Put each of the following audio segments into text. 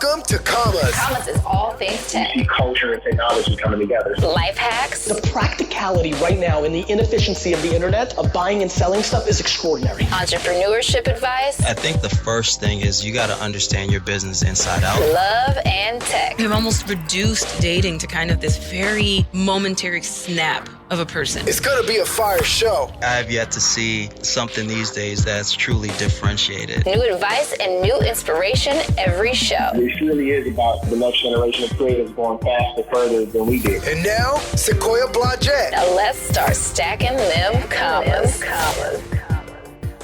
Welcome to Commas. Commas is all things tech. You see culture and technology coming together. Life hacks. The practicality right now and the inefficiency of the internet of buying and selling stuff is extraordinary. Entrepreneurship advice. I think the first thing is you got to understand your business inside out. Love and tech. We've almost reduced dating to kind of this very momentary snap of a person. It's going to be a fire show. I have yet to see something these days that's truly differentiated. New advice and new inspiration every show. It really is about the next generation of creators going faster, further than we did. And now, Sequoia Blodgett. Now let's start stacking them commas.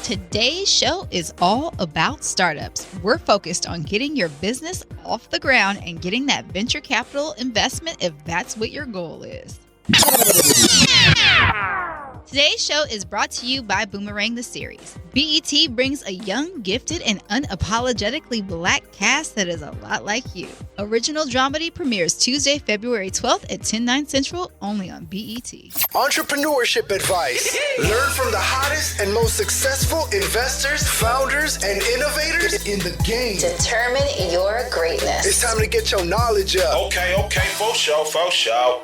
Today's show is all about startups. We're focused on getting your business off the ground and getting that venture capital investment if that's what your goal is. Today's show is brought to you by Boomerang the Series. BET brings a young, gifted, and unapologetically black cast that is a lot like you. Original Dramedy premieres Tuesday, February 12th at 10/9 Central, only on BET. Entrepreneurship advice. Learn from the hottest and most successful investors, founders, and innovators in the game. Determine your greatness. It's time to get your knowledge up. Okay, for sure.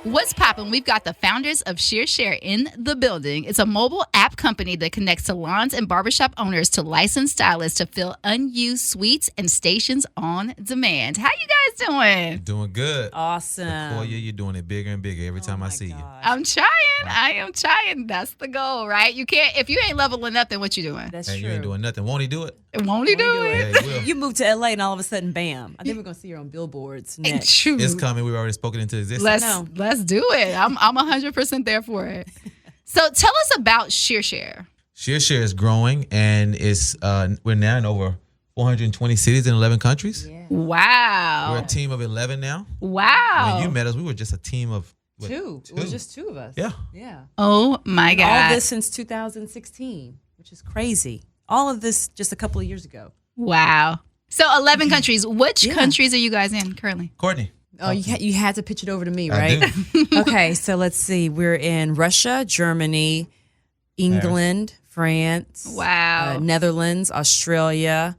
What's poppin'? We've got the founders of Shearshare in the building. It's a mobile app company that connects salons and barbershop owners to licensed stylists to fill unused suites and stations on demand. How you guys doing? Doing good. Awesome. Sequoia, you're doing it bigger and bigger every time I see you. I'm trying. I am trying. That's the goal, right? You can't, if you ain't leveling up, then what you doing? That's Hey, true. you ain't doing nothing. Won't he do it? Won't he do it? Yeah, he will. You moved to LA and all of a sudden, bam. I think we're going to see her on billboards next. Shoot. It's coming. We've already spoken into existence. Let's do it. I'm 100% there for it. So tell us about Shearshare. Shearshare is growing, and it's we're now in over 420 cities in 11 countries. Yeah. Wow. We're a team of 11 now. Wow. When you met us, we were just a team of Two. It was just two of us. Yeah. Yeah. Oh, my God. All this since 2016, which is crazy. All of this just a couple of years ago. Wow. So 11 countries. Which countries are you guys in currently? Courtney. Oh, you had to pitch it over to me, I right? do. Okay, so let's see. We're in Russia, Germany, England, France, Wow. Netherlands, Australia,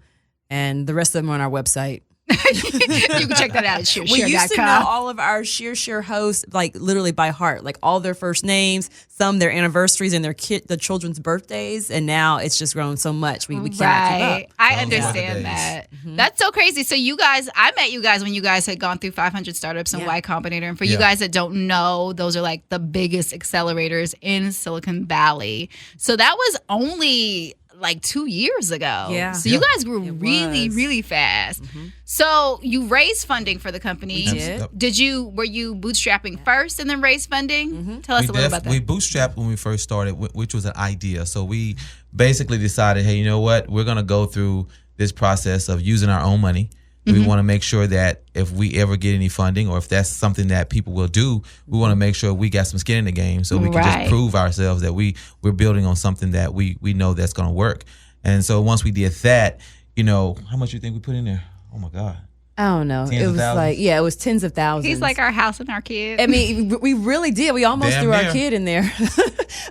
and the rest of them are on our website. You can check that out at Shearshare.com. We used to know all of our Shearshare hosts, like literally by heart, like all their first names, some their anniversaries and the children's birthdays, and now it's just grown so much we cannot keep up. I understand that. That's so crazy. So you guys, I met you guys when you guys had gone through 500 startups and Y Combinator. And for you guys that don't know, those are like the biggest accelerators in Silicon Valley. So that was only like 2 years ago. Yeah. So you guys grew really fast. So you raised funding for the company. We did. Were you bootstrapping first and then raise funding? Tell us a little about that. We bootstrapped when we first started, which was an idea. So we basically decided, hey, you know what? We're going to go through this process of using our own money. We want to make sure that if we ever get any funding or if that's something that people will do, we want to make sure we got some skin in the game so we can just prove ourselves that we're building on something that we know that's going to work. And so once we did that, you know, how much you think we put in there? Oh, my God. I don't know. It was like, it was tens of thousands. He's like our house and our kid. I mean, we really did. We almost threw our kid in there.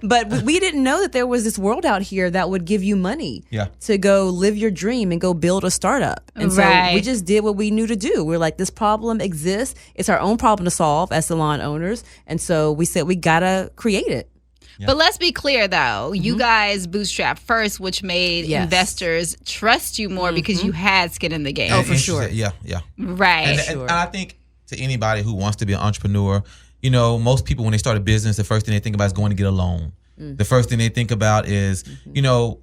But we didn't know that there was this world out here that would give you money to go live your dream and go build a startup. And so we just did what we knew to do. We're like, this problem exists. It's our own problem to solve as salon owners. And so we said we got to create it. But let's be clear, though. You guys bootstrapped first, which made investors trust you more because you had skin in the game. Oh, for sure. Yeah. Right. And I think to anybody who wants to be an entrepreneur, you know, most people, when they start a business, the first thing they think about is going to get a loan. The first thing they think about is, you know,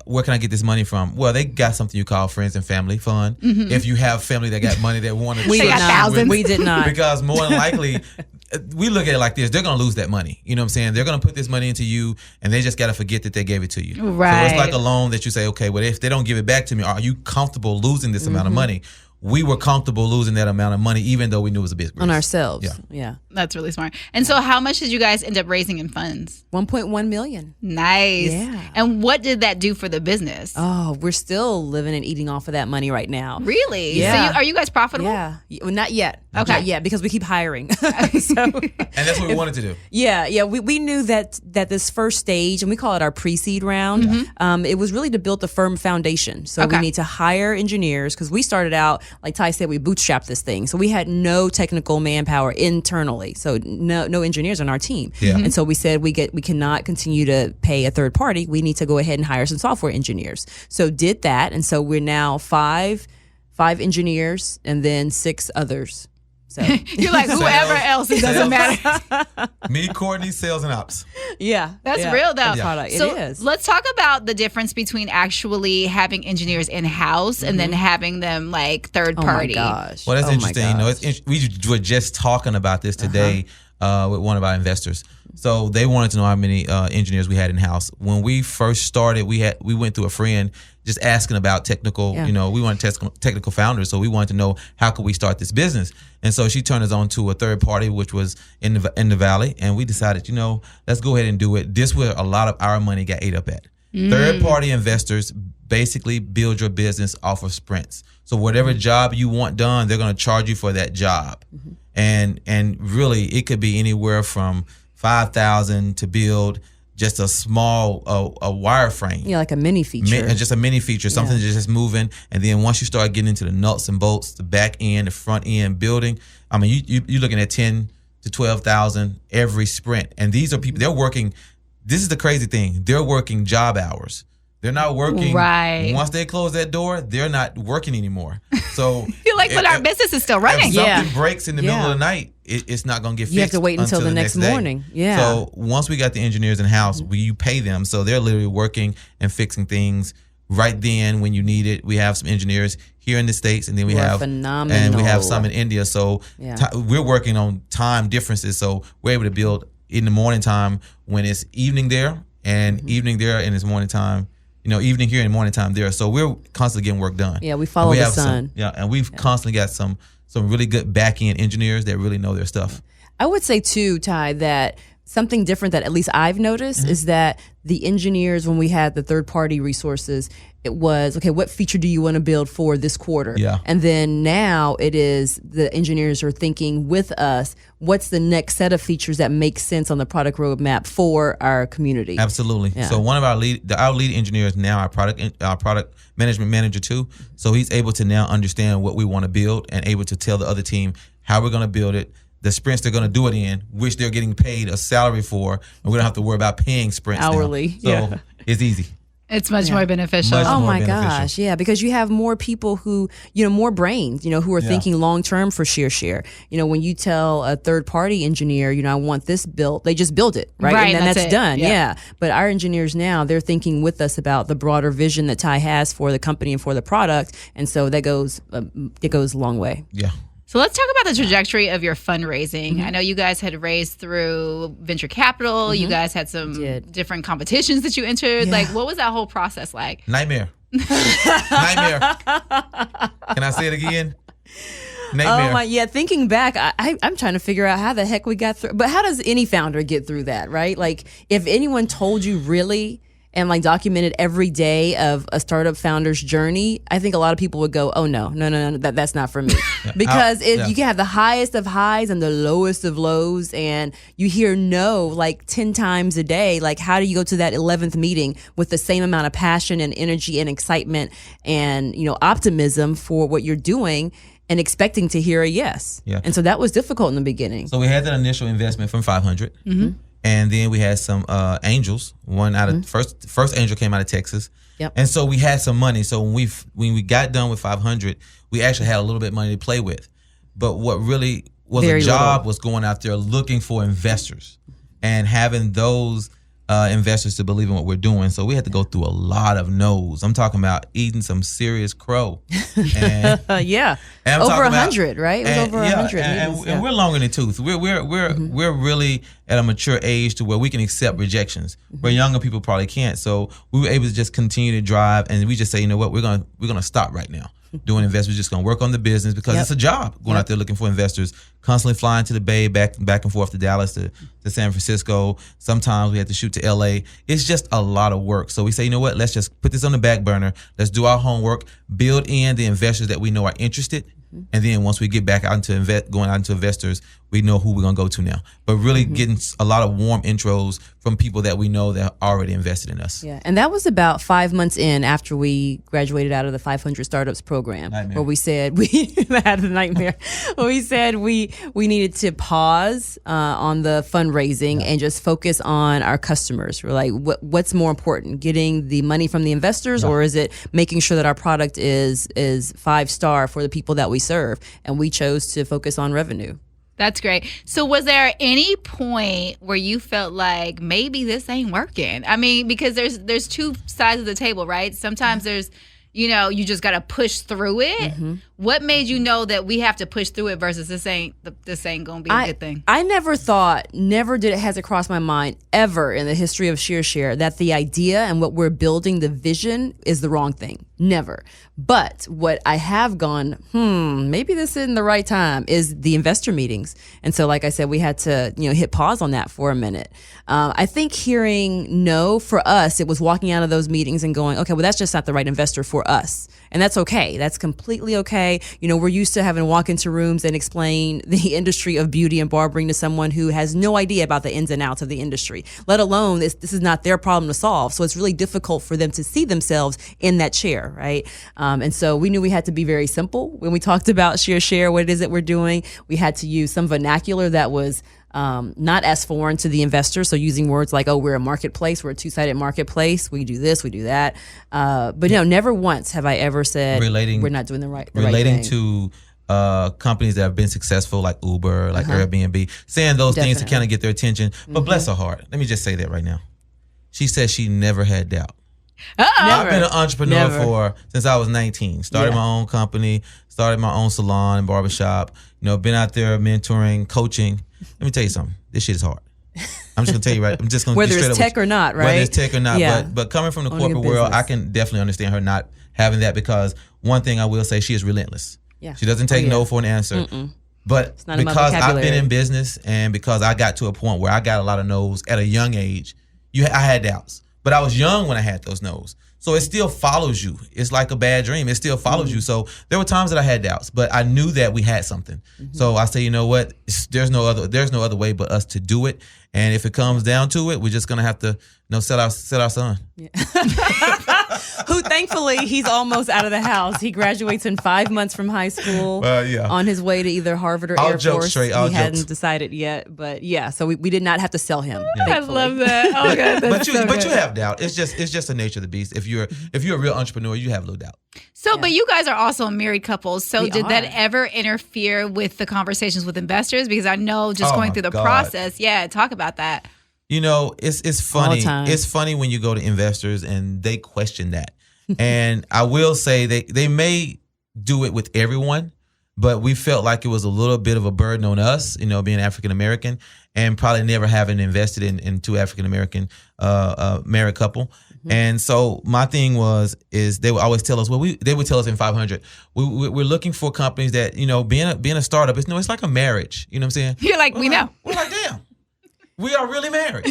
where can I get this money from? Well, they got something you call friends and family fund. If you have family that got money that wanted to we did not. Because more than likely, we look at it like this: they're going to lose that money. You know what I'm saying? They're going to put this money into you, and they just got to forget that they gave it to you. Right. So it's like a loan that you say, okay, well, if they don't give it back to me, are you comfortable losing this amount of money? We were comfortable losing that amount of money, even though we knew it was a big risk. On ourselves. Yeah. That's really smart. And so how much did you guys end up raising in funds? 1.1 million. Nice. Yeah. And what did that do for the business? Oh, we're still living and eating off of that money right now. Really? Yeah. So are you guys profitable? Yeah. Well, not yet. Okay. Not yet, because we keep hiring. So, and that's what we wanted to do. Yeah. We knew that this first stage, and we call it our pre-seed round, it was really to build the firm foundation. So we need to hire engineers, because we started out like Tye said, we bootstrapped this thing. So we had no technical manpower internally. So no engineers on our team. Yeah. And so we said we cannot continue to pay a third party. We need to go ahead and hire some software engineers. So did that. And so we're now five engineers and then 6 others. So you're like whoever else, it doesn't matter. Me, Courtney, sales and ops. Yeah, that's real though. Yeah. So it is. Let's talk about the difference between actually having engineers in house and then having them like third party. Oh my gosh! Well, that's interesting. You know, we were just talking about this today with one of our investors. So they wanted to know how many engineers we had in house. When we first started, we went through a friend just asking about technical. You know, we wanted technical founders, so we wanted to know how could we start this business. And so she turned us on to a third party, which was in the Valley, and we decided, you know, let's go ahead and do it. This where a lot of our money got ate up at. Third party investors basically build your business off of sprints. So whatever job you want done, they're going to charge you for that job. And really, it could be anywhere from $5,000 to build just a small a wireframe. Yeah, like a mini feature. Just a mini feature, something that's just moving. And then once you start getting into the nuts and bolts, the back end, the front end building, I mean, you're looking at 10 to 12,000 every sprint. And these are people, they're working. This is the crazy thing. They're working job hours. They're not working. Right. Once they close that door, they're not working anymore. So you're like, but our business is still running. If something breaks in the middle of the night, it's not going to get fixed. You have to wait until the next morning. Yeah. So once we got the engineers in house, you pay them. So they're literally working and fixing things right then when you need it. We have some engineers here in the States, and then we have some in India. So we're working on time differences. So we're able to build in the morning time when it's evening there, and evening there, and it's morning time. You know, evening here and morning time there. So we're constantly getting work done. Yeah, we follow the sun. And we've constantly got some really good back-end engineers that really know their stuff. I would say, too, Tye, that something different that at least I've noticed is that the engineers, when we had the third-party resources, it was, okay, what feature do you want to build for this quarter? Yeah. And then now it is the engineers are thinking with us, what's the next set of features that make sense on the product roadmap for our community? Absolutely. Yeah. So one of our lead engineers now, our product management manager too. So he's able to now understand what we want to build and able to tell the other team how we're going to build it, the sprints they're going to do it in, which they're getting paid a salary for, and we don't have to worry about paying sprints hourly. Now. So it's easy. It's much more beneficial. Oh my gosh, yeah, because you have more people who, more brains, who are thinking long term for Shearshare. When you tell a third party engineer, I want this built, they just build it, right? And then that's done. Yeah. But our engineers now, they're thinking with us about the broader vision that Tye has for the company and for the product, and so that goes it goes a long way. Yeah. So let's talk about the trajectory of your fundraising. I know you guys had raised through venture capital. You guys had some different competitions that you entered. Like, what was that whole process like? Nightmare. Nightmare. Can I say it again? Nightmare. Oh my, yeah. Thinking back, I'm trying to figure out how the heck we got through. But how does any founder get through that, right? Like, if anyone told you really and documented every day of a startup founder's journey, I think a lot of people would go, oh no, that's not for me. Because you can have the highest of highs and the lowest of lows, and you hear no like 10 times a day. Like, how do you go to that 11th meeting with the same amount of passion and energy and excitement and, optimism for what you're doing and expecting to hear a yes? Yeah. And so that was difficult in the beginning. So we had that initial investment from 500. And then we had some angels. One out of first angel came out of Texas. Yep. And so we had some money. So when we got done with 500, we actually had a little bit of money to play with. But what really was a job was going out there looking for investors and having those investors to believe in what we're doing. So we had to go through a lot of no's. I'm talking about eating some serious crow. And, yeah. And over 100, right? It was over 100. And we're long in the tooth. We're really at a mature age to where we can accept rejections, where younger people probably can't. So we were able to just continue to drive, and we just say, you know what, we're gonna stop right now doing investments. We're just gonna work on the business because it's a job going out there looking for investors, constantly flying to the Bay, back and forth to Dallas, to San Francisco. Sometimes we have to shoot to LA. It's just a lot of work. So we say, you know what, let's just put this on the back burner. Let's do our homework, build in the investors that we know are interested, And then once we get back out into going out into investors, we know who we're going to go to now. But really getting a lot of warm intros from people that we know that already invested in us. Yeah, and that was about 5 months in after we graduated out of the 500 Startups program, where we said we had a nightmare. We said we needed to pause on the fundraising and just focus on our customers. We're like, what's more important, getting the money from the investors, or is it making sure that our product is 5-star for the people that we serve? And we chose to focus on revenue. That's great. So was there any point where you felt like maybe this ain't working? I mean, because there's two sides of the table, right? Sometimes there's, you just got to push through it. What made you know that we have to push through it versus this ain't going to be a good thing? I never did it has it cross my mind ever in the history of Shearshare that the idea and what we're building, the vision, is the wrong thing. Never. But what I have gone, maybe this isn't the right time, is the investor meetings. And so, like I said, we had to, hit pause on that for a minute. I think hearing no for us, it was walking out of those meetings and going, okay, well, that's just not the right investor for us. And that's okay. That's completely okay. We're used to having to walk into rooms and explain the industry of beauty and barbering to someone who has no idea about the ins and outs of the industry, let alone this is not their problem to solve. So it's really difficult for them to see themselves in that chair, right? And so we knew we had to be very simple when we talked about Shearshare, what it is that we're doing. We had to use some vernacular that was not as foreign to the investor. So using words like, we're a marketplace, we're a two-sided marketplace, we do this, we do that. But never once have I ever said we're not doing the right thing. Relating to companies that have been successful like Uber, like Airbnb, saying those things to kind of get their attention. But bless her heart. Let me just say that right now. She said she never had doubt. I've been an entrepreneur since I was 19. Started my own company, started my own salon and barbershop. Been out there mentoring, coaching. Let me tell you something. This shit is hard. I'm just gonna tell you right. I'm just gonna whether it's tech or not, right? Whether it's tech or not, but coming from the corporate world, I can definitely understand her not having that, because one thing I will say, she is relentless. Yeah. She doesn't take no for an answer. But because I've been in business and because I got to a point where I got a lot of no's at a young age, I had doubts. But I was young when I had those no's. So it still follows you. It's like a bad dream. It still follows you. So there were times that I had doubts, but I knew that we had something. So I say, you know what? There's no other way but us to do it. And if it comes down to it, we're just gonna have to, sell our son. Yeah. Who thankfully he's almost out of the house. He graduates in 5 months from high school. On his way to either Harvard or Air Force. He hadn't decided yet, but so we did not have to sell him. I love that. Oh God, but you have doubt. It's just the nature of the beast. If you're a real entrepreneur, you have a little doubt. So, but you guys are also a married couple. So did that ever interfere with the conversations with investors? Because I know just going through the process. Yeah, talk about that. It's funny. It's funny when you go to investors and they question that. And I will say they may do it with everyone, but we felt like it was a little bit of a burden on us, being African American, and probably never having invested in two African American married couple. And so my thing is they would always tell us, they would tell us in 500, we're looking for companies that, being a startup, it's like a marriage. You know what I'm saying? You're like, we know. We're like, damn, we are really married.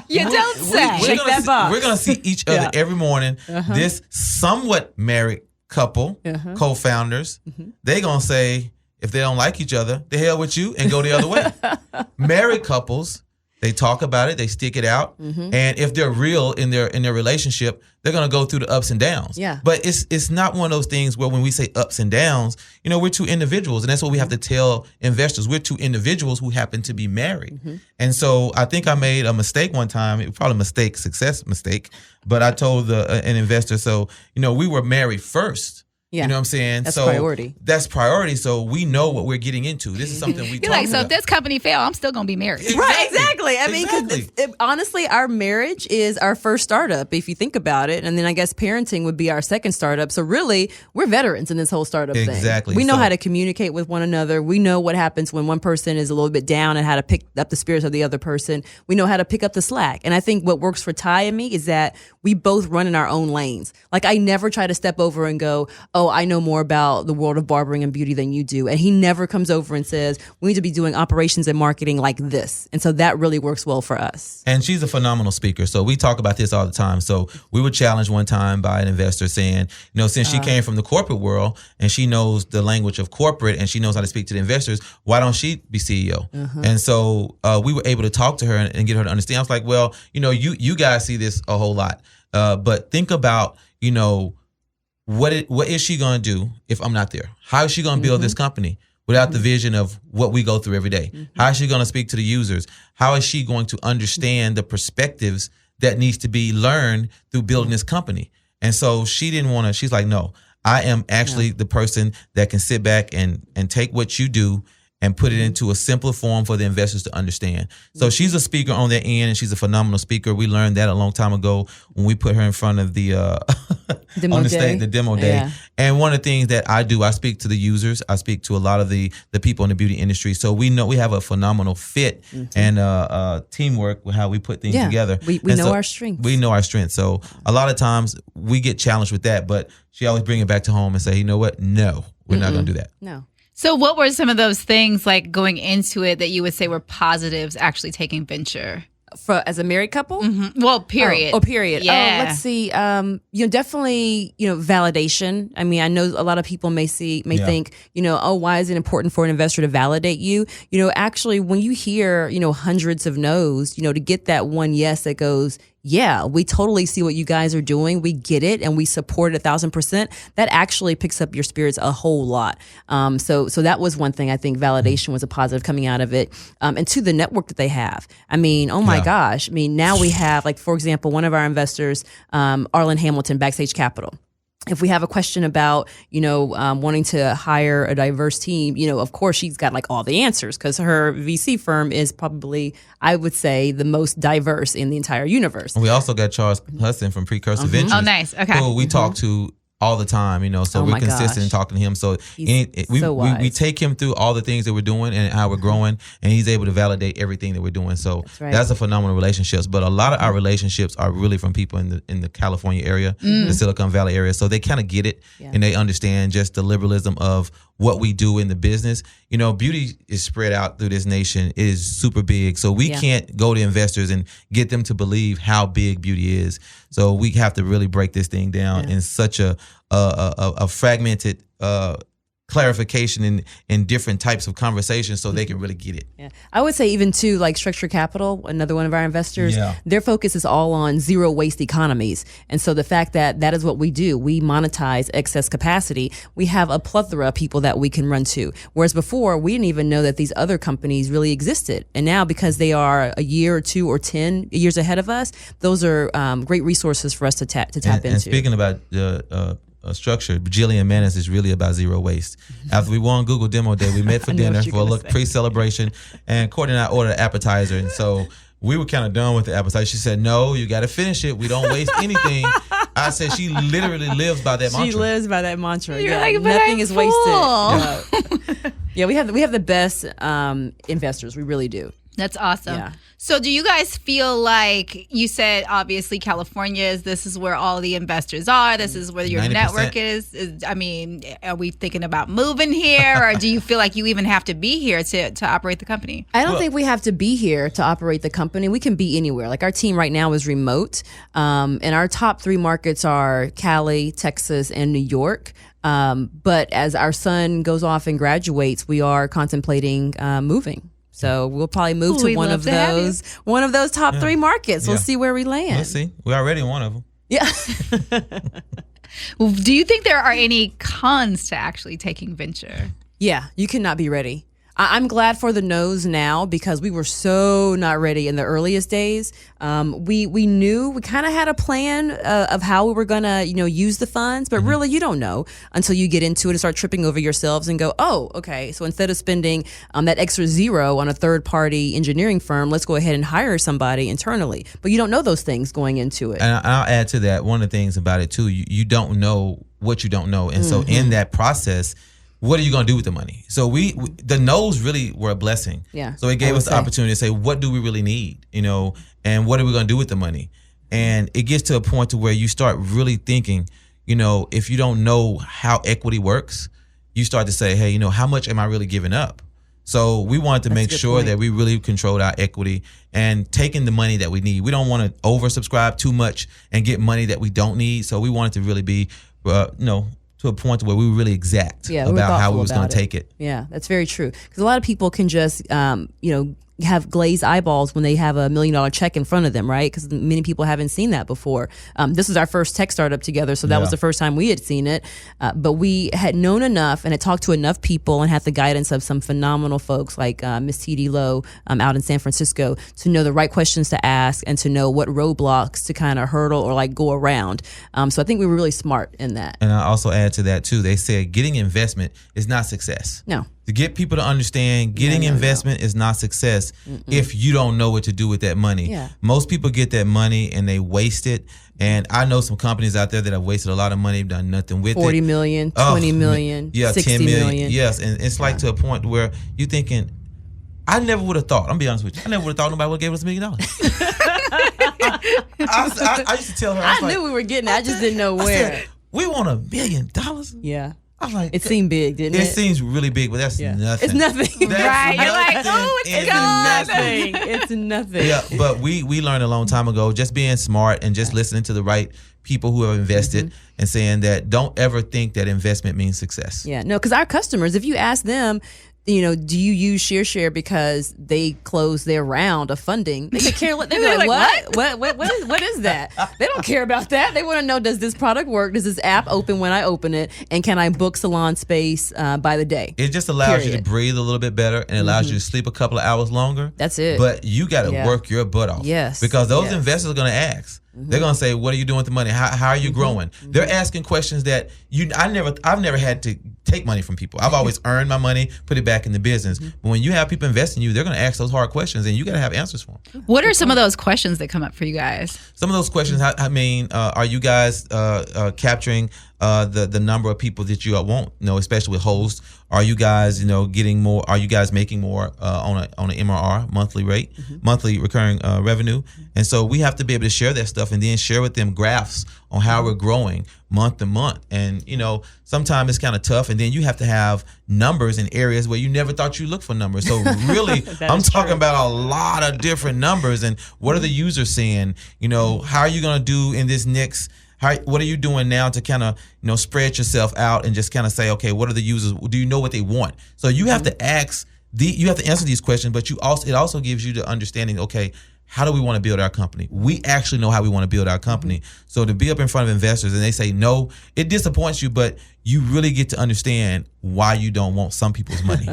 You don't say. We're going to see each other every morning. This somewhat married couple, co-founders, they going to say, if they don't like each other, the hell with you and go the other way. Married couples, they talk about it, they stick it out, and if they're real in their relationship, they're gonna go through the ups and downs. Yeah. But it's not one of those things where when we say ups and downs, we're two individuals, and that's what we have to tell investors. We're two individuals who happen to be married. And so I think I made a mistake one time. It was probably a success mistake. But I told an investor, so we were married first. Yeah. You know what I'm saying? That's priority. That's priority. So we know what we're getting into. This is something we talk about. So if this company fail, I'm still going to be married. Exactly. Right, exactly. I mean, because honestly, our marriage is our first startup, if you think about it. And then I guess parenting would be our second startup. So really, we're veterans in this whole startup thing. Exactly. We know how to communicate with one another. We know what happens when one person is a little bit down and how to pick up the spirits of the other person. We know how to pick up the slack. And I think what works for Tye and me is that we both run in our own lanes. Like I never try to step over and go, oh, I know more about the world of barbering and beauty than you do. And he never comes over and says, we need to be doing operations and marketing like this. And so that really works well for us. And she's a phenomenal speaker. So we talk about this all the time. So we were challenged one time by an investor saying, since she came from the corporate world and she knows the language of corporate and she knows how to speak to the investors, why don't she be CEO? And so we were able to talk to her and get her to understand. I was like, well, you guys see this a whole lot. But think about, what is she going to do if I'm not there? How is she going to build this company without the vision of what we go through every day? How is she going to speak to the users? How is she going to understand the perspectives that needs to be learned through building this company? And so she didn't want to, she's like, no, I am actually the person that can sit back and take what you do and put it into a simpler form for the investors to understand. So she's a speaker on that end, and she's a phenomenal speaker. We learned that a long time ago when we put her in front of the demo day. And one of the things that I do, I speak to the users. I speak to a lot of the people in the beauty industry. So we know we have a phenomenal fit and teamwork with how we put things together. We know our strengths. We know our strengths. So a lot of times we get challenged with that, but she always bring it back to home and say, you know what? No, we're not going to do that. No. So what were some of those things like going into it that you would say were positives actually taking venture? As a married couple? Well, period. Period. Yeah. Let's see. Definitely, validation. I mean, I know a lot of people may think, why is it important for an investor to validate you? Actually, when you hear, hundreds of no's, to get that one yes that goes, yeah, we totally see what you guys are doing. We get it and we support it 1,000%. That actually picks up your spirits a whole lot. So that was one thing. I think validation was a positive coming out of it. And to the network that they have. I mean, oh my gosh. I mean, now we have, like, for example, one of our investors, Arlen Hamilton, Backstage Capital. If we have a question about, wanting to hire a diverse team, of course she's got like all the answers because her VC firm is probably, I would say, the most diverse in the entire universe. We also got Charles Hudson from Precursor Ventures. Oh, nice. Okay. Who we talk to all the time, so we're consistent in talking to him. So we take him through all the things that we're doing and how we're growing, and he's able to validate everything that we're doing. So that's a phenomenal relationships. But a lot of our relationships are really from people in the California area, the Silicon Valley area. So they kind of get it and they understand just the liberalism of what we do in the business. Beauty is spread out through this nation. It is super big. So we can't go to investors and get them to believe how big beauty is. So we have to really break this thing down in such a fragmented clarification in different types of conversations so they can really get it. Yeah. I would say even too, like Structure Capital, another one of our investors, their focus is all on zero waste economies. And so the fact that is what we do, we monetize excess capacity. We have a plethora of people that we can run to. Whereas before, we didn't even know that these other companies really existed. And now because they are a year or 2 or 10 years ahead of us, those are great resources for us to tap into. And speaking about structure, Jillian Manis is really about zero waste. After we won Google Demo Day, we met for dinner for a pre-celebration, and Courtney and I ordered an appetizer, and so we were kind of done with the appetizer. She said, no, you got to finish it. We don't waste anything. I said, she literally lives by that mantra. She lives by that mantra. You're like, but nothing I'm is full. wasted. Yeah, we have the best investors. We really do. That's awesome. Yeah. So do you guys feel like, you said obviously California this is where all the investors are, this is where your 90%. Network is, I mean, are we thinking about moving here, or do you feel like you even have to be here to operate the company? I don't think we have to be here to operate the company. We can be anywhere. Like our team right now is remote, and our top 3 markets are Cali, Texas, and New York. But as our son goes off and graduates, we are contemplating moving. So we'll probably move to one of those top 3 markets. We'll see where we land. We'll see. We're already in one of them. Yeah. Do you think there are any cons to actually taking venture? Yeah, you cannot be ready. I'm glad for the no's now because we were so not ready in the earliest days. We knew, we kind of had a plan of how we were going to, use the funds, but really you don't know until you get into it and start tripping over yourselves and go, oh, okay. So instead of spending that extra zero on a third party engineering firm, let's go ahead and hire somebody internally. But you don't know those things going into it. And I'll add to that, one of the things about it too, you don't know what you don't know. And so in that process, what are you going to do with the money? So the no's really were a blessing. Yeah. So it gave us the opportunity to say, what do we really need? And what are we going to do with the money? And it gets to a point to where you start really thinking, if you don't know how equity works, you start to say, hey, how much am I really giving up? So we wanted to make sure that we really controlled our equity and taking the money that we need. We don't want to oversubscribe too much and get money that we don't need. So we wanted to really be, to a point where we were really exact about how we was going to take it. Yeah, that's very true. Because a lot of people can just, have glazed eyeballs when they have $1 million check in front of them, right? Because many people haven't seen that before. This was our first tech startup together, so that was the first time we had seen it. But we had known enough and had talked to enough people and had the guidance of some phenomenal folks like Miss T.D. Lowe out in San Francisco to know the right questions to ask and to know what roadblocks to kind of hurdle or like go around. So I think we were really smart in that. And I also add to that too, they said getting investment is not success. No. To get people to understand, getting investment is not success if you don't know what to do with that money. Yeah. Most people get that money and they waste it. And I know some companies out there that have wasted a lot of money, done nothing with 40 it. million, 20 million, 60 10 million. Yes. And it's like to a point where you're thinking, I never would have thought, I'm going to be honest with you, I never would have thought nobody would have gave us $1 million. I used to tell her, I knew we were getting it, I just didn't know where. Said, we want $1 million? Yeah. I'm like, it seemed big, didn't it? It seems really big, but that's nothing. It's nothing. Right. You're like, oh, it's nothing. It's nothing. Yeah, but we learned a long time ago, just being smart and just listening to the right people who have invested and saying that don't ever think that investment means success. Yeah, no, because our customers, if you ask them, do you use Shearshare because they closed their round of funding? They could care. They'd be like, what is that? They don't care about that. They want to know, does this product work? Does this app open when I open it? And can I book salon space by the day? It just allows you to breathe a little bit better and allows you to sleep a couple of hours longer. That's it. But you got to work your butt off. Yes. Because those investors are going to ask. They're gonna say, "What are you doing with the money? How are you growing?" They're asking questions that I've never had to take money from people. I've always earned my money, put it back in the business. But when you have people invest in you, they're gonna ask those hard questions, and you got to have answers for them. What are some of those questions that come up for you guys? Some of those questions, are you guys capturing the number of people that you want? Especially with hosts. Are you guys, getting more? Are you guys making more on an MRR, monthly rate, monthly recurring revenue? And so we have to be able to share that stuff and then share with them graphs on how we're growing month to month. And sometimes it's kind of tough. And then you have to have numbers in areas where you never thought you look for numbers. So really, I'm talking about a lot of different numbers. And what are the users saying? How are you going to do in this next? What are you doing now to kind of spread yourself out and just kind of say, okay, what are the users? Do you know what they want? So you have to ask you have to answer these questions, but it also gives you the understanding, okay, how do we want to build our company? We actually know how we want to build our company. So to be up in front of investors and they say no, it disappoints you, but you really get to understand why you don't want some people's money.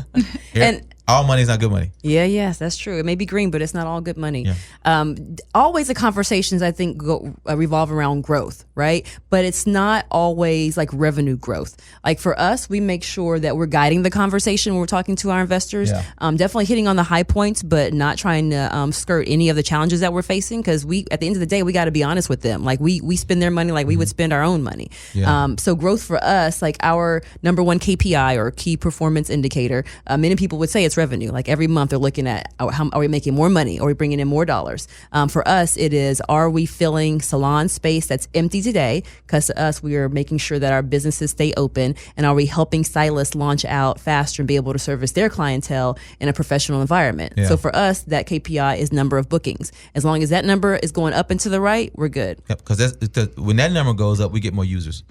And all money is not good money. Yes, that's true. It may be green, but it's not all good money. Yeah. Always the conversations, I think, revolve around growth, right? But it's not always like revenue growth. Like for us, we make sure that we're guiding the conversation when we're talking to our investors. Yeah. Definitely hitting on the high points, but not trying to skirt any of the challenges that we're facing. Because at the end of the day, we got to be honest with them. Like we spend their money like we would spend our own money. Yeah. So growth for us, like our number one KPI or key performance indicator, many people would say it's revenue. Like every month they're looking at how are we making more money? Are we bringing in more dollars? For us, it is, are we filling salon space that's empty today? Because to us, we are making sure that our businesses stay open. And are we helping stylists launch out faster and be able to service their clientele in a professional environment? Yeah. So for us, that KPI is number of bookings. As long as that number is going up and to the right, we're good. Because when that number goes up, we get more users.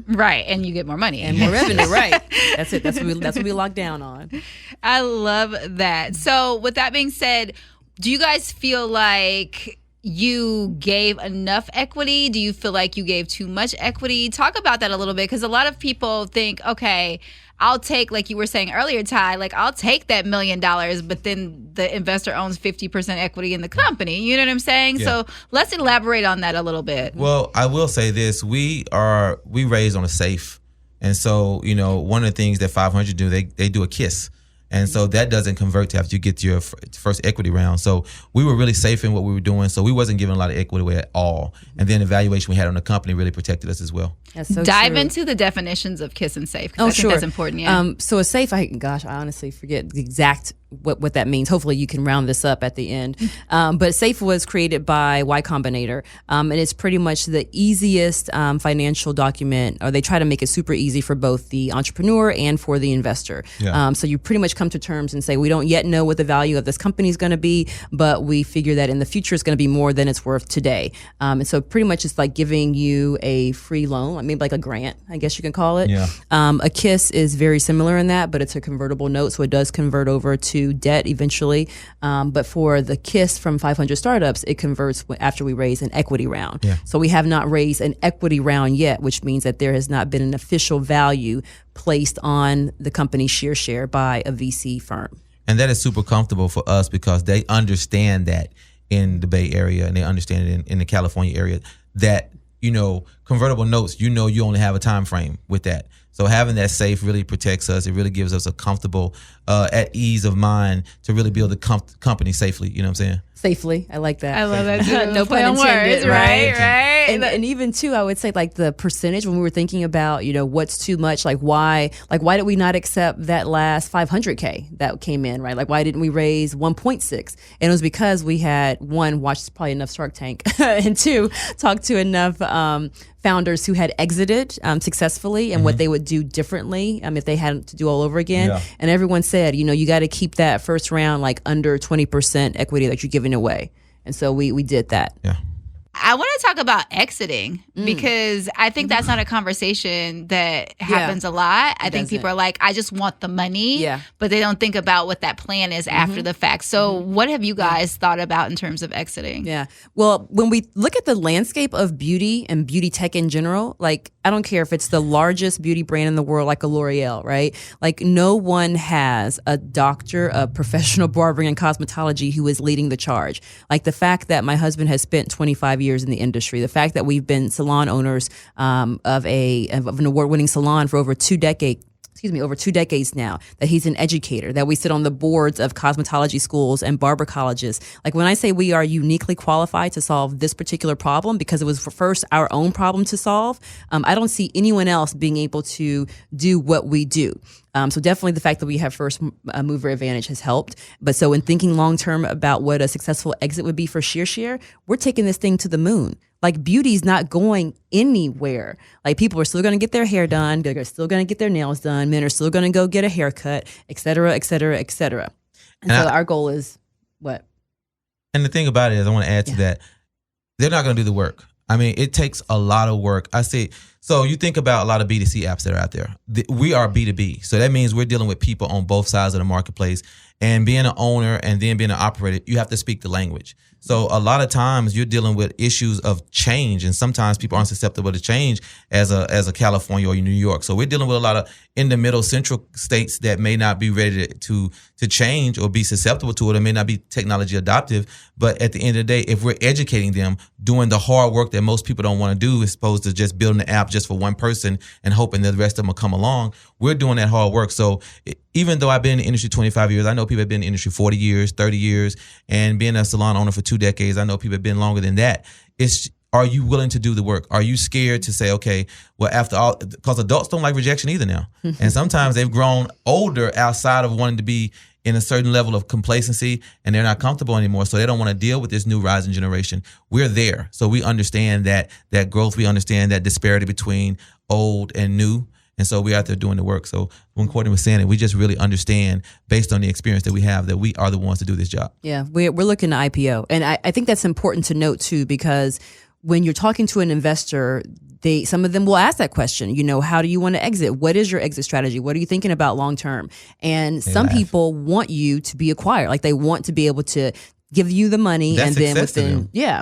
Right, and you get more money and more revenue. Right, that's it. That's what we lock down on. I love that. So with that being said, do you guys feel like you gave enough equity? Do you feel like you gave too much equity? Talk about that a little bit, because a lot of people think, okay, I'll take, like you were saying earlier, Tye, like I'll take that $1 million, but then the investor owns 50% equity in the company. You know what I'm saying? Yeah. So let's elaborate on that a little bit. Well, I will say this: we raised on a safe, and so one of the things that 500 do, they do a kiss. And so that doesn't convert to after you get to your first equity round. So we were really safe in what we were doing. So we wasn't giving a lot of equity away at all. And then the valuation we had on the company really protected us as well. That's so Dive true. into the definitions of kiss and safe, because I think that's important. Yeah. So a safe, I honestly forget the exact what that means. Hopefully you can round this up at the end. But SAFE was created by Y Combinator, and it's pretty much the easiest financial document, or they try to make it super easy for both the entrepreneur and for the investor. Yeah. So you pretty much come to terms and say, we don't yet know what the value of this company is going to be, but we figure that in the future it's going to be more than it's worth today. And so pretty much it's like giving you a free loan, maybe like a grant, I guess you can call it. Yeah. A KISS is very similar in that, but it's a convertible note, so it does convert over to debt eventually. But for the KISS from 500 Startups, it converts after we raise an equity round. Yeah. So we have not raised an equity round yet, which means that there has not been an official value placed on the company Shearshare by a VC firm. And that is super comfortable for us because they understand that in the Bay Area, and they understand it in the California area, that convertible notes, you only have a time frame with that. So having that safe really protects us. It really gives us a comfortable, at ease of mind to really build the company safely. You know what I'm saying? Safely. I like that. I love that too. No pun intended, words, right? And even too, I would say like the percentage when we were thinking about, what's too much, why did we not accept that last 500K that came in, right? Like why didn't we raise 1.6? And it was because we had, one, watched probably enough Shark Tank, and two, talked to enough founders who had exited successfully and what they would do differently if they had to do all over again. Yeah. And everyone said, you got to keep that first round under 20% equity that you're giving away. And so we did that. Yeah. I want to talk about exiting because I think that's not a conversation that happens a lot. I think people are like, I just want the money, but they don't think about what that plan is after the fact. So what have you guys thought about in terms of exiting? Yeah. Well, when we look at the landscape of beauty and beauty tech in general, I don't care if it's the largest beauty brand in the world, like a L'Oreal, right? No one has a doctor of professional barbering and cosmetology who is leading the charge. The fact that my husband has spent 25 years in the industry, the fact that we've been salon owners of an award-winning salon for over 2 decades now, that he's an educator, that we sit on the boards of cosmetology schools and barber colleges. When I say we are uniquely qualified to solve this particular problem because it was first our own problem to solve, I don't see anyone else being able to do what we do. So definitely the fact that we have first mover advantage has helped. But so in thinking long term about what a successful exit would be for Shearshare, we're taking this thing to the moon. Beauty's not going anywhere. People are still going to get their hair done. They're still going to get their nails done. Men are still going to go get a haircut, et cetera, et cetera, et cetera. And so our goal is what? And the thing about it is, I want to add to that, they're not going to do the work. It takes a lot of work. So you think about a lot of B2C apps that are out there. We are B2B. So that means we're dealing with people on both sides of the marketplace. And being an owner and then being an operator, you have to speak the language. So a lot of times you're dealing with issues of change, and sometimes people aren't susceptible to change as a California or New York. So we're dealing with a lot of in the middle central states that may not be ready to change or be susceptible to it, or may not be technology adoptive. But at the end of the day, if we're educating them, doing the hard work that most people don't want to do, as opposed to just building an app just for one person and hoping that the rest of them will come along, we're doing that hard work. So even though I've been in the industry 25 years, I know people have been in the industry 40 years, 30 years, and being a salon owner for 2 decades, I know people have been longer than that. Are you willing to do the work? Are you scared to say, okay, well, after all, because adults don't like rejection either now. And sometimes they've grown older outside of wanting to be in a certain level of complacency, and they're not comfortable anymore. So they don't want to deal with this new rising generation. We're there. So we understand that growth. We understand that disparity between old and new. And so we're out there doing the work. So when Courtney was saying it, we just really understand, based on the experience that we have, that we are the ones to do this job. Yeah, we're looking to IPO. And I think that's important to note, too, because when you're talking to an investor, some of them will ask that question, how do you want to exit? What is your exit strategy? What are you thinking about long term? And some people want you to be acquired. They want to be able to give you the money, and then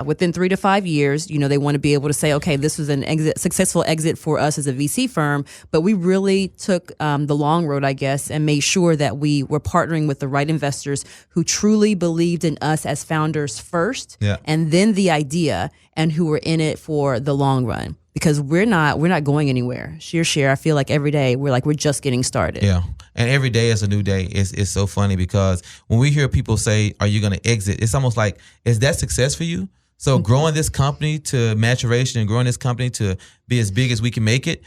within 3 to 5 years, they want to be able to say, okay, this was an successful exit for us as a VC firm, but we really took the long road, I guess, and made sure that we were partnering with the right investors who truly believed in us as founders first, and then the idea, and who were in it for the long run. Because we're not going anywhere. Shearshare, I feel like every day we're just getting started. Yeah, and every day is a new day. It's so funny because when we hear people say, "Are you going to exit?" It's almost like, is that success for you? So growing this company to maturation and growing this company to be as big as we can make it,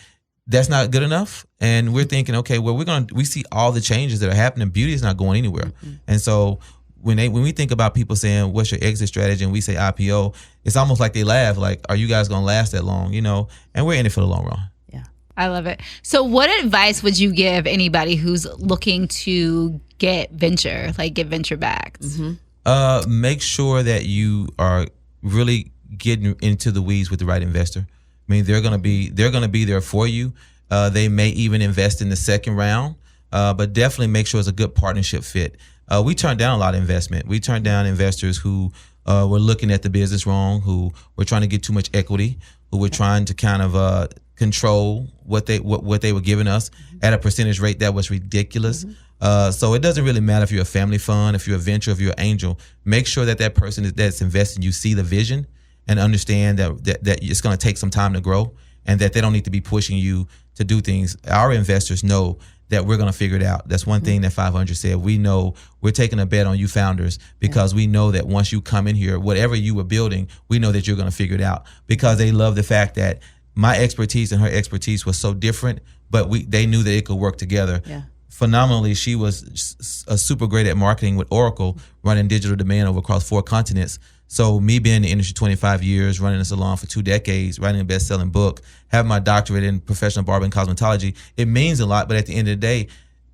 that's not good enough. And we're thinking, okay, well, we see all the changes that are happening. Beauty is not going anywhere. Mm-hmm. And so when we think about people saying, what's your exit strategy? And we say IPO, it's almost like they laugh, like, are you guys going to last that long? And we're in it for the long run. Yeah. I love it. So what advice would you give anybody who's looking to get venture backed? Mm-hmm. Make sure that you are really getting into the weeds with the right investor. I mean, they're gonna be there for you. They may even invest in the second round, but definitely make sure it's a good partnership fit. We turned down a lot of investment. We turned down investors who were looking at the business wrong, who were trying to get too much equity, who were trying to kind of control what they were giving us at a percentage rate that was ridiculous. So it doesn't really matter if you're a family fund, if you're a venture, if you're an angel. Make sure that person that's investing, you see the vision and understand that it's going to take some time to grow, and that they don't need to be pushing you to do things. Our investors know that we're going to figure it out. That's one thing that 500 said. We know we're taking a bet on you founders, because we know that once you come in here, whatever you were building, we know that you're going to figure it out, because they love the fact that my expertise and her expertise was so different, but they knew that it could work together. Yeah. Phenomenally, she was super great at marketing with Oracle, running digital demand across 4 continents. So me being in the industry 25 years, running a salon for 2 decades, writing a best-selling book, having my doctorate in professional barber and cosmetology, it means a lot. But at the end of the day,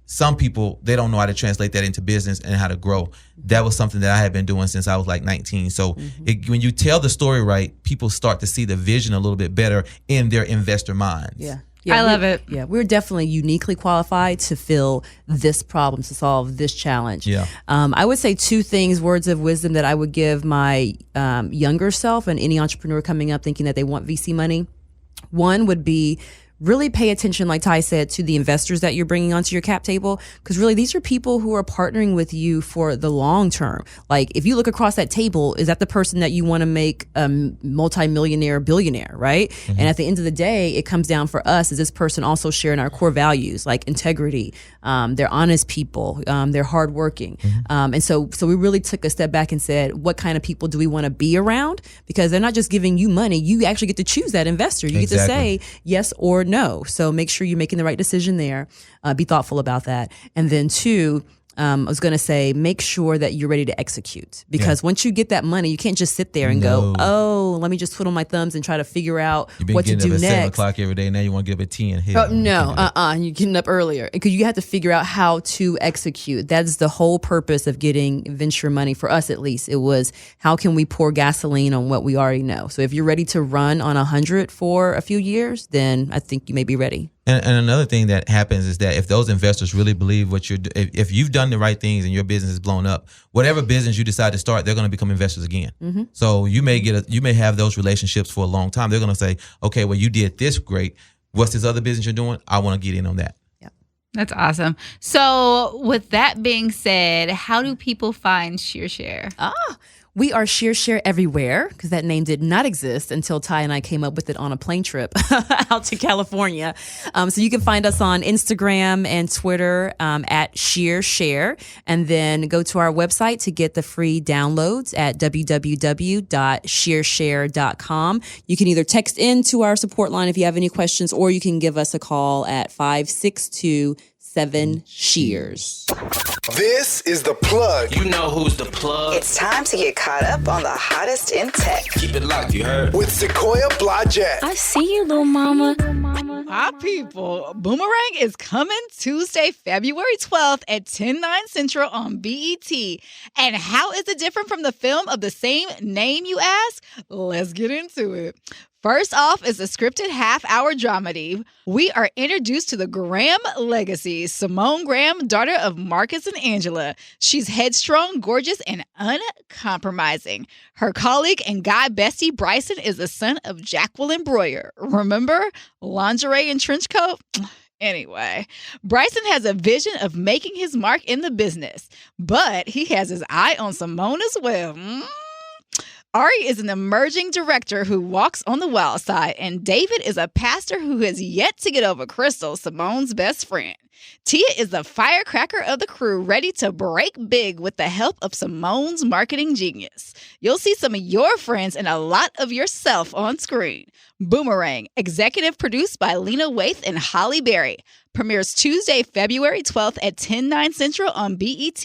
some people, they don't know how to translate that into business and how to grow. That was something that I had been doing since I was like 19. So when you tell the story right, people start to see the vision a little bit better in their investor minds. Yeah. I love it. Yeah, we're definitely uniquely qualified to fill this problem, to solve this challenge. Yeah. I would say 2 things, words of wisdom that I would give my younger self and any entrepreneur coming up thinking that they want VC money. One would be really pay attention, like Tye said, to the investors that you're bringing onto your cap table, because really these are people who are partnering with you for the long term. Like if you look across that table, is that the person that you want to make a multi-millionaire, billionaire, right? And at the end of the day, it comes down for us, is this person also sharing our core values like integrity, they're honest people, they're hardworking. And so we really took a step back and said, what kind of people do we want to be around? Because they're not just giving you money, you actually get to choose that investor. You get to say yes or no. So make sure you're making the right decision there. Be thoughtful about that. And then 2, I was going to say, make sure that you're ready to execute, because once you get that money, you can't just sit there and go, oh, let me just twiddle my thumbs and try to figure out what to do next. You've been getting up at 7 o'clock every day. Now you want to get up at 10. Oh, no, you're getting up earlier, because you have to figure out how to execute. That's the whole purpose of getting venture money, for us at least. It was, how can we pour gasoline on what we already know? So if you're ready to run on 100 for a few years, then I think you may be ready. And another thing that happens is that if those investors really believe what if you've done the right things and your business is blown up, whatever business you decide to start, they're going to become investors again. So you may have those relationships for a long time. They're going to say, okay, well, you did this great. What's this other business you're doing? I want to get in on that. Yeah. That's awesome. So with that being said, how do people find Shearshare? We are Shearshare everywhere, because that name did not exist until Tye and I came up with it on a plane trip out to California. So you can find us on Instagram and Twitter at Shearshare, and then go to our website to get the free downloads at www.shearshare.com. You can either text in to our support line if you have any questions, or you can give us a call at 562-7-SHEARS. This is The Plug. You know who's the plug. It's time to get caught up on the hottest in tech. Keep it locked, you heard? With Sequoia Blodgett. I see you, little mama. Hi, people. Boomerang is coming Tuesday, February 12th at 10/9 Central on BET. And how is it different from the film of the same name, you ask? Let's get into it. First off is a scripted half-hour dramedy. We are introduced to the Graham legacy, Simone Graham, daughter of Marcus and Angela. She's headstrong, gorgeous, and uncompromising. Her colleague and guy bestie, Bryson, is the son of Jacqueline Breuer. Remember? Lingerie and trench coat? Anyway, Bryson has a vision of making his mark in the business, but he has his eye on Simone as well. Ari is an emerging director who walks on the wild side, and David is a pastor who has yet to get over Crystal, Simone's best friend. Tia is the firecracker of the crew, ready to break big with the help of Simone's marketing genius. You'll see some of your friends and a lot of yourself on screen. Boomerang, executive produced by Lena Waithe and Holly Berry. Premieres Tuesday, February 12th at 10/9 Central on BET.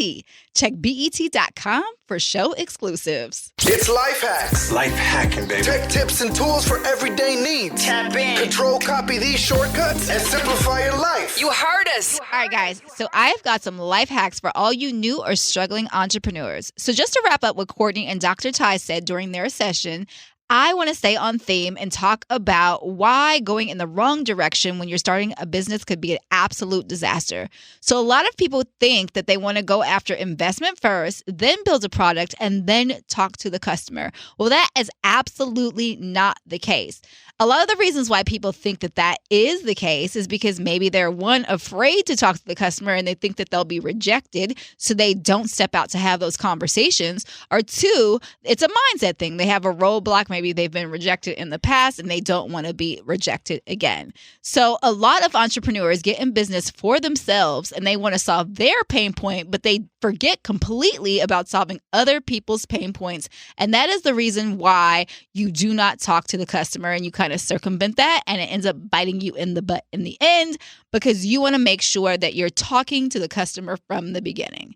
Check BET.com for show exclusives. It's Life Hacks. Life hacking, baby. Tech tips and tools for everyday needs. Tap in. Control, copy these shortcuts and simplify your life. You heard us. All right, guys. So I've got some life hacks for all you new or struggling entrepreneurs. So just to wrap up what Courtney and Dr. Tye said during their session, I want to stay on theme and talk about why going in the wrong direction when you're starting a business could be an absolute disaster. So a lot of people think that they want to go after investment first, then build a product, and then talk to the customer. Well, that is absolutely not the case. A lot of the reasons why people think that that is the case is because maybe they're, one, afraid to talk to the customer and they think that they'll be rejected, so they don't step out to have those conversations. Or two, it's a mindset thing. They have a roadblock. Maybe they've been rejected in the past and they don't want to be rejected again. So a lot of entrepreneurs get in business for themselves and they want to solve their pain point, but they forget completely about solving other people's pain points. And that is the reason why you do not talk to the customer, and you kind of circumvent that, and it ends up biting you in the butt in the end, because you want to make sure that you're talking to the customer from the beginning.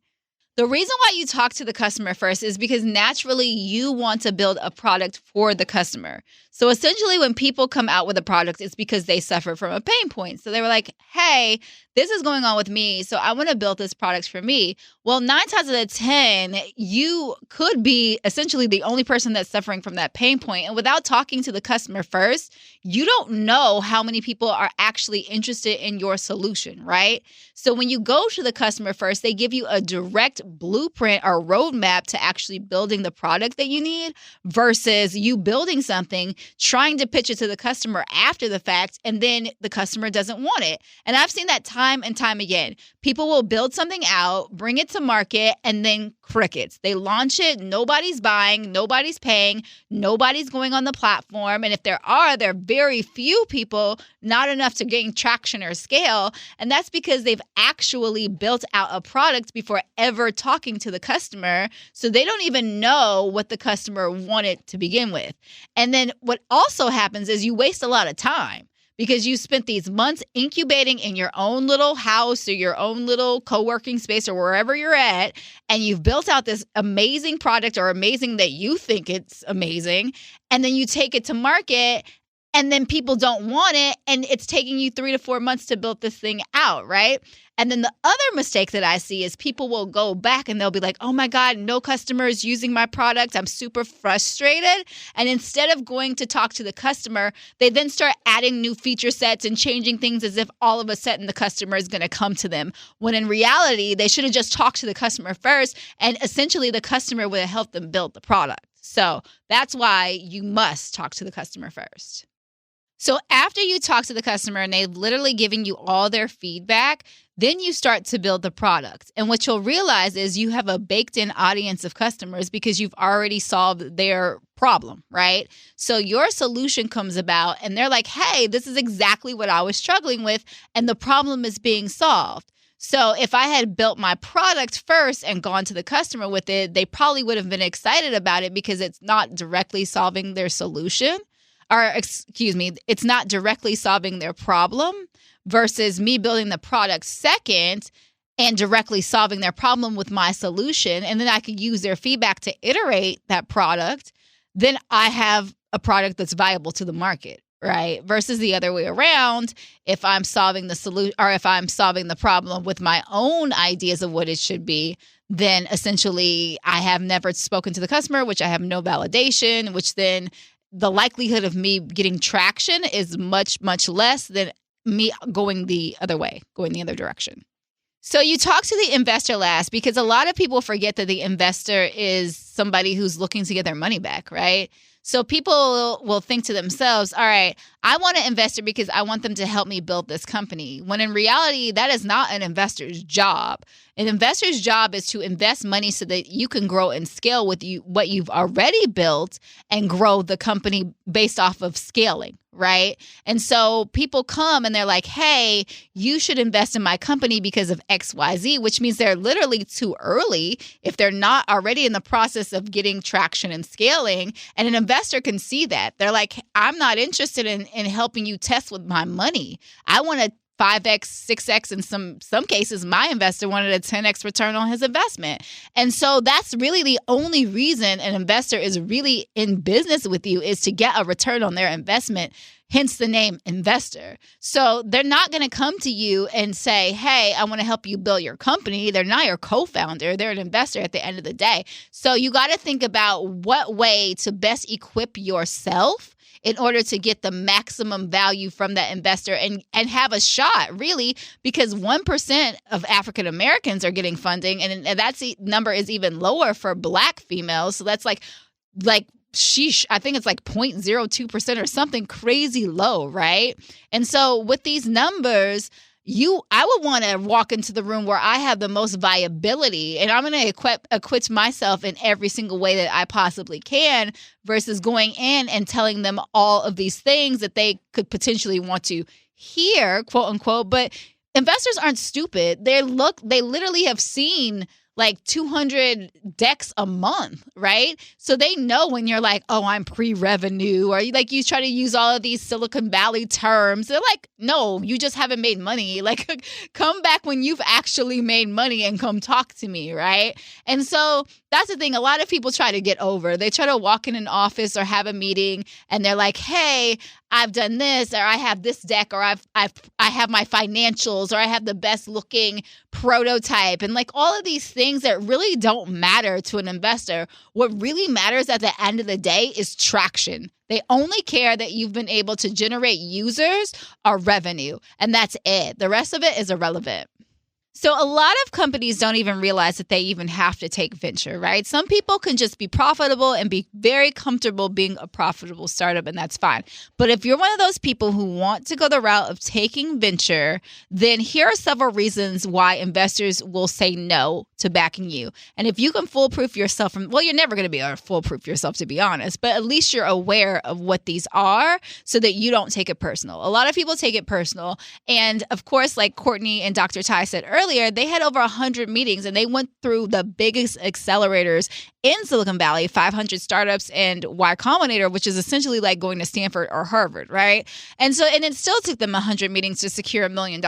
The reason why you talk to the customer first is because naturally you want to build a product for the customer. So essentially when people come out with a product, it's because they suffer from a pain point. So they were like, hey, this is going on with me, so I want to build this product for me. Well, 9 times out of 10, you could be essentially the only person that's suffering from that pain point. And without talking to the customer first, you don't know how many people are actually interested in your solution, right? So when you go to the customer first, they give you a direct blueprint or roadmap to actually building the product that you need, versus you building something, trying to pitch it to the customer after the fact, and then the customer doesn't want it. And I've seen that time and time again. People will build something out, bring it to market, and then crickets. They launch it, nobody's buying, nobody's paying, nobody's going on the platform. And if there are very few people, not enough to gain traction or scale. And that's because they've actually built out a product before ever talking to the customer. So they don't even know what the customer wanted to begin with. And then what also happens is you waste a lot of time, because you spent these months incubating in your own little house or your own little co-working space or wherever you're at, and you've built out this amazing product, or amazing that you think it's amazing, and then you take it to market, and then people don't want it, and it's taking you 3 to 4 months to build this thing out, right? And then the other mistake that I see is people will go back and they'll be like, oh my God, no customers using my product. I'm super frustrated. And instead of going to talk to the customer, they then start adding new feature sets and changing things as if all of a sudden the customer is going to come to them. When in reality, they should have just talked to the customer first, and essentially the customer would have helped them build the product. So that's why you must talk to the customer first. So after you talk to the customer and they've literally given you all their feedback, then you start to build the product. And what you'll realize is you have a baked-in audience of customers because you've already solved their problem, right? So your solution comes about and they're like, hey, this is exactly what I was struggling with, and the problem is being solved. So if I had built my product first and gone to the customer with it, they probably would have been excited about it because it's not directly solving their solution. Or excuse me, it's not directly solving their problem, versus me building the product second and directly solving their problem with my solution. And then I could use their feedback to iterate that product. Then I have a product that's viable to the market, right? Versus the other way around. If I'm solving the solution, or if I'm solving the problem with my own ideas of what it should be, then essentially I have never spoken to the customer, which I have no validation, which then the likelihood of me getting traction is much, much less than me going the other way, going the other direction. So you talk to the investor last, because a lot of people forget that the investor is somebody who's looking to get their money back, right? So people will think to themselves, all right, I want an investor because I want them to help me build this company. When in reality, that is not an investor's job. An investor's job is to invest money so that you can grow and scale with what you've already built and grow the company based off of scaling, right? And so people come and they're like, hey, you should invest in my company because of XYZ, which means they're literally too early if they're not already in the process of getting traction and scaling. And an investor can see that. They're like, I'm not interested in helping you test with my money. I want to 5x, 6x, in some cases, my investor wanted a 10x return on his investment. And so that's really the only reason an investor is really in business with you, is to get a return on their investment, hence the name investor. So they're not going to come to you and say, hey, I want to help you build your company. They're not your co-founder. They're an investor at the end of the day. So you got to think about what way to best equip yourself in order to get the maximum value from that investor and have a shot, really, because 1% of African Americans are getting funding, and that number is even lower for Black females. So that's like sheesh, I think it's like 0.02% or something crazy low, right? And so with these numbers, I would want to walk into the room where I have the most viability, and I'm going to equip myself in every single way that I possibly can, versus going in and telling them all of these things that they could potentially want to hear, quote unquote. But investors aren't stupid. They literally have seen like 200 decks a month, right? So they know when you're like, oh, I'm pre-revenue, or like you try to use all of these Silicon Valley terms. They're like, no, you just haven't made money. Like, come back when you've actually made money and come talk to me, right? And so that's the thing. A lot of people try to get over. They try to walk in an office or have a meeting and they're like, hey, I've done this, or I have this deck, or I have my financials, or I have the best looking prototype, and like all of these things that really don't matter to an investor. What really matters at the end of the day is traction. They only care that you've been able to generate users or revenue, and that's it. The rest of it is irrelevant. So a lot of companies don't even realize that they even have to take venture, right? Some people can just be profitable and be very comfortable being a profitable startup, and that's fine. But if you're one of those people who want to go the route of taking venture, then here are several reasons why investors will say no to backing you. And if you can foolproof yourself from, well, you're never going to be able to foolproof yourself, to be honest, but at least you're aware of what these are so that you don't take it personal. A lot of people take it personal. And of course, like Courtney and Dr. Tye said earlier, they had over 100 meetings and they went through the biggest accelerators in Silicon Valley, 500 startups and Y Combinator, which is essentially like going to Stanford or Harvard, right? And it still took them 100 meetings to secure $1 million.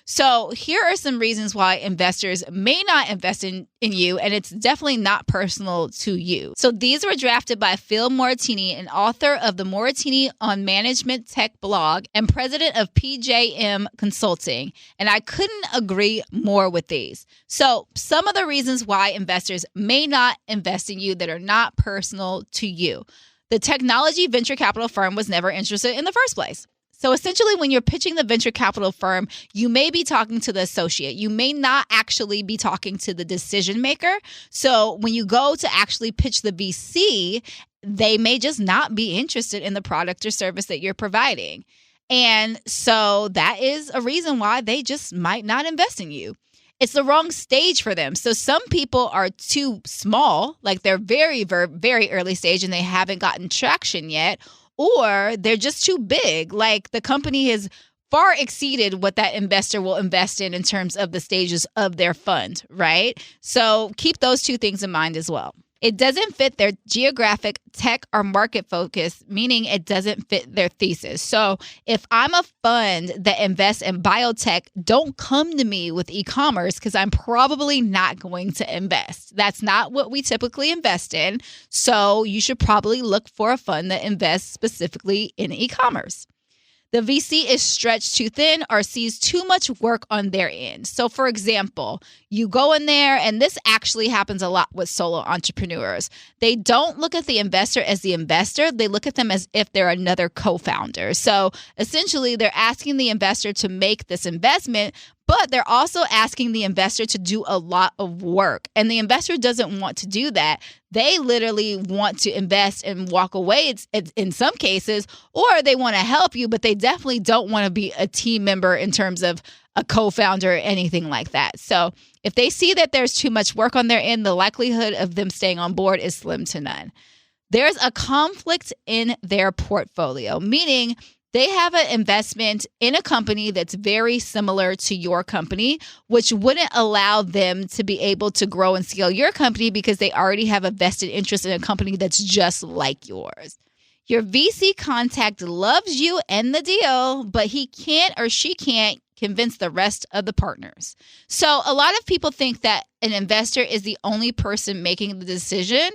So here are some reasons why investors may not invest in you, and it's definitely not personal to you. So these were drafted by Phil Moratini, an author of the Moratini on Management Tech blog and president of PJM Consulting. And I couldn't agree more with these. So some of the reasons why investors may not invest in you that are not personal to you. The technology venture capital firm was never interested in the first place. So essentially, when you're pitching the venture capital firm, you may be talking to the associate. You may not actually be talking to the decision maker. So when you go to actually pitch the VC, they may just not be interested in the product or service that you're providing. And so that is a reason why they just might not invest in you. It's the wrong stage for them. So some people are too small, like they're very, very, very early stage and they haven't gotten traction yet, or they're just too big. Like the company has far exceeded what that investor will invest in terms of the stages of their fund, right? So keep those two things in mind as well. It doesn't fit their geographic, tech, or market focus, meaning it doesn't fit their thesis. So if I'm a fund that invests in biotech, don't come to me with e-commerce because I'm probably not going to invest. That's not what we typically invest in. So you should probably look for a fund that invests specifically in e-commerce. The VC is stretched too thin or sees too much work on their end. So, for example, you go in there, and this actually happens a lot with solo entrepreneurs. They don't look at the investor as the investor. They look at them as if they're another co-founder. So, essentially, they're asking the investor to make this investment, But they're also asking the investor to do a lot of work. And the investor doesn't want to do that. They literally want to invest and walk away in some cases, or they want to help you, but they definitely don't want to be a team member in terms of a co-founder or anything like that. So if they see that there's too much work on their end, the likelihood of them staying on board is slim to none. There's a conflict in their portfolio, meaning they have an investment in a company that's very similar to your company, which wouldn't allow them to be able to grow and scale your company because they already have a vested interest in a company that's just like yours. Your VC contact loves you and the deal, but he can't or she can't convince the rest of the partners. So a lot of people think that an investor is the only person making the decision.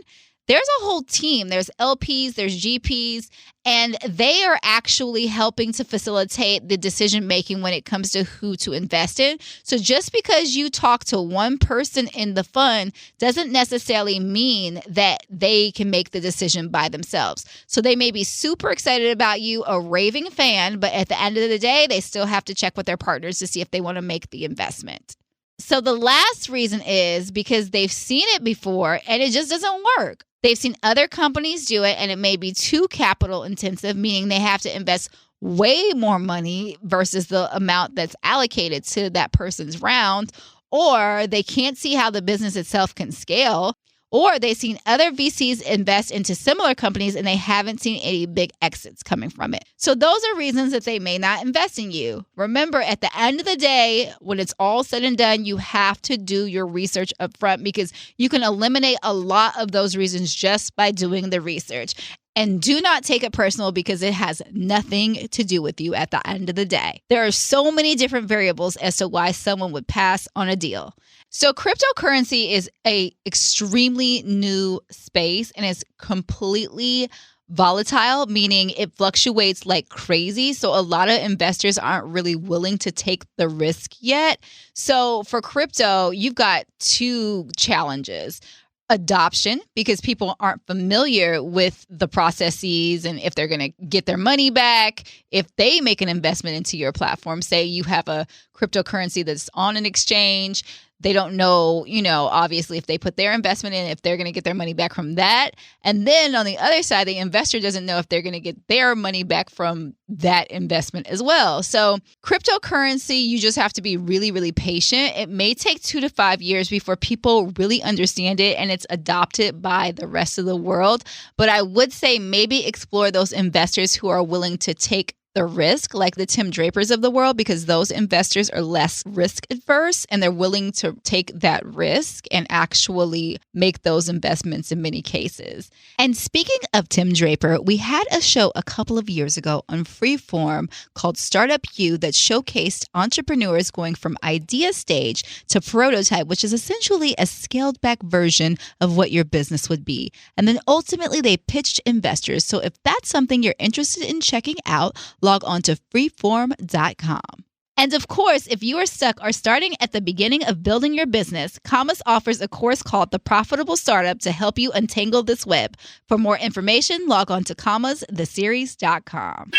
There's a whole team. There's LPs, there's GPs, and they are actually helping to facilitate the decision making when it comes to who to invest in. So just because you talk to one person in the fund doesn't necessarily mean that they can make the decision by themselves. So they may be super excited about you, a raving fan, but at the end of the day, they still have to check with their partners to see if they want to make the investment. So the last reason is because they've seen it before and it just doesn't work. They've seen other companies do it and it may be too capital intensive, meaning they have to invest way more money versus the amount that's allocated to that person's round, or they can't see how the business itself can scale, or they've seen other VCs invest into similar companies and they haven't seen any big exits coming from it. So those are reasons that they may not invest in you. Remember, at the end of the day, when it's all said and done, you have to do your research up front because you can eliminate a lot of those reasons just by doing the research. And do not take it personal because it has nothing to do with you at the end of the day. There are so many different variables as to why someone would pass on a deal. So cryptocurrency is a extremely new space and it's completely volatile, meaning it fluctuates like crazy. So a lot of investors aren't really willing to take the risk yet. So for crypto, you've got two challenges. Adoption, because people aren't familiar with the processes and if they're going to get their money back. If they make an investment into your platform, say you have a cryptocurrency that's on an exchange, they don't know, obviously if they put their investment in, if they're going to get their money back from that. And then on the other side, the investor doesn't know if they're going to get their money back from that investment as well. So cryptocurrency, you just have to be really, really patient. It may take 2 to 5 years before people really understand it and it's adopted by the rest of the world. But I would say maybe explore those investors who are willing to take the risk, like the Tim Drapers of the world, because those investors are less risk adverse and they're willing to take that risk and actually make those investments in many cases. And speaking of Tim Draper, we had a show a couple of years ago on Freeform called Startup U that showcased entrepreneurs going from idea stage to prototype, which is essentially a scaled back version of what your business would be. And then ultimately they pitched investors. So if that's something you're interested in checking out, log on to freeform.com. And of course, if you are stuck or starting at the beginning of building your business, Commas offers a course called The Profitable Startup to help you untangle this web. For more information, log on to commastheseries.com.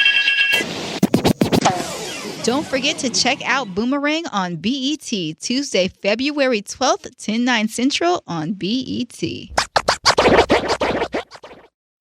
Don't forget to check out Boomerang on BET, Tuesday, February 12th, 10/9 Central on BET.